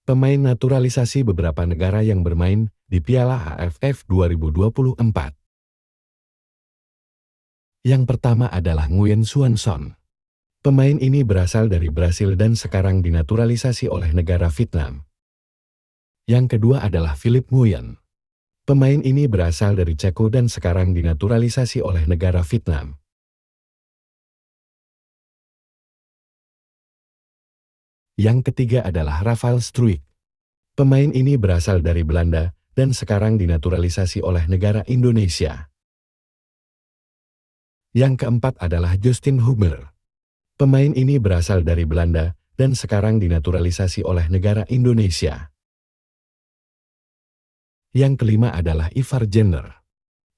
Pemain naturalisasi beberapa negara yang bermain di Piala AFF 2024. Yang pertama adalah Nguyen Xuan Son. Pemain ini berasal dari Brasil dan sekarang dinaturalisasi oleh negara Vietnam. Yang kedua adalah Philip Nguyen. Pemain ini berasal dari Ceko dan sekarang dinaturalisasi oleh negara Vietnam. Yang ketiga adalah Rafael Struijk. Pemain ini berasal dari Belanda dan sekarang dinaturalisasi oleh negara Indonesia. Yang keempat adalah Justin Hubner. Pemain ini berasal dari Belanda dan sekarang dinaturalisasi oleh negara Indonesia. Yang kelima adalah Ivar Jenner.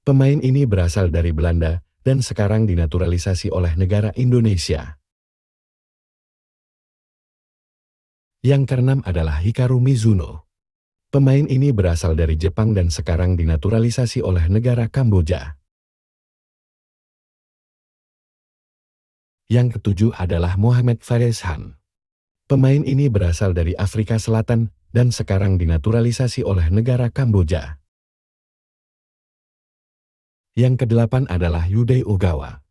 Pemain ini berasal dari Belanda dan sekarang dinaturalisasi oleh negara Indonesia. Yang keenam adalah Hikaru Mizuno. Pemain ini berasal dari Jepang dan sekarang dinaturalisasi oleh negara Kamboja. Yang ketujuh adalah Mohamed Fareshan. Pemain ini berasal dari Afrika Selatan dan sekarang dinaturalisasi oleh negara Kamboja. Yang kedelapan adalah Yudai Ogawa.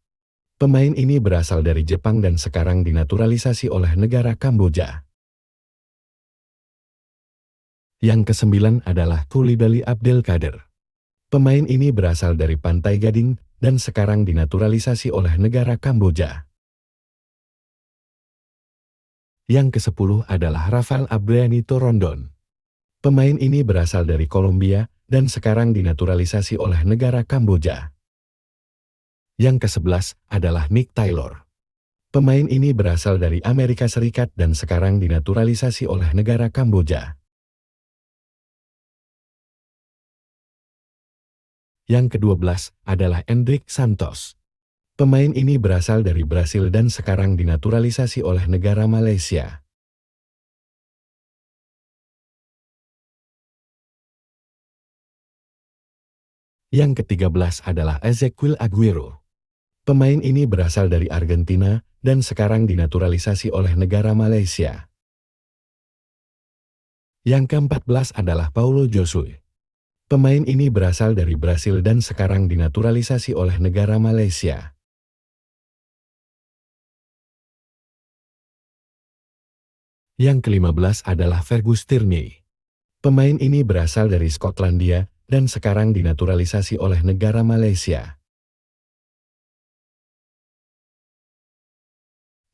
Pemain ini berasal dari Jepang dan sekarang dinaturalisasi oleh negara Kamboja. Yang kesembilan adalah Koulibaly Abdelkader. Pemain ini berasal dari Pantai Gading dan sekarang dinaturalisasi oleh negara Kamboja. Yang ke-10 adalah Rafael Abrianito Rondon. Pemain ini berasal dari Kolombia dan sekarang dinaturalisasi oleh negara Kamboja. Yang ke-11 adalah Mick Taylor. Pemain ini berasal dari Amerika Serikat dan sekarang dinaturalisasi oleh negara Kamboja. Yang ke-12 adalah Endrick Santos. Pemain ini berasal dari Brasil dan sekarang dinaturalisasi oleh negara Malaysia. Yang ke-13 adalah Ezequiel Aguero. Pemain ini berasal dari Argentina dan sekarang dinaturalisasi oleh negara Malaysia. Yang ke-14 adalah Paulo Josué. Pemain ini berasal dari Brasil dan sekarang dinaturalisasi oleh negara Malaysia. Yang ke-15 adalah Fergus Tierney. Pemain ini berasal dari Skotlandia dan sekarang dinaturalisasi oleh negara Malaysia.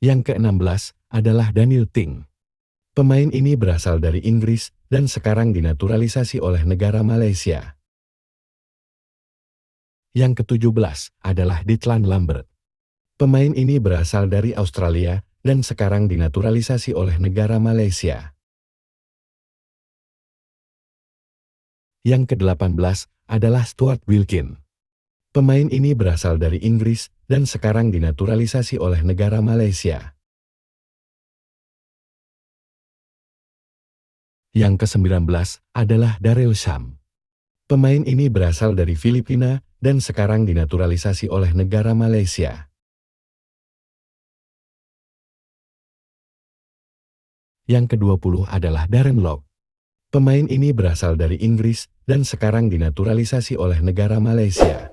Yang ke-16 adalah Daniel Ting. Pemain ini berasal dari Inggris dan sekarang dinaturalisasi oleh negara Malaysia. Yang ke-17 adalah Declan Lambert. Pemain ini berasal dari Australia dan sekarang dinaturalisasi oleh negara Malaysia. Yang ke-18 adalah Stuart Wilkin. Pemain ini berasal dari Inggris dan sekarang dinaturalisasi oleh negara Malaysia. Yang ke-19 adalah Darrell Sham. Pemain ini berasal dari Filipina dan sekarang dinaturalisasi oleh negara Malaysia. Yang ke-20 adalah Darren Lock. Pemain ini berasal dari Inggris dan sekarang dinaturalisasi oleh negara Malaysia.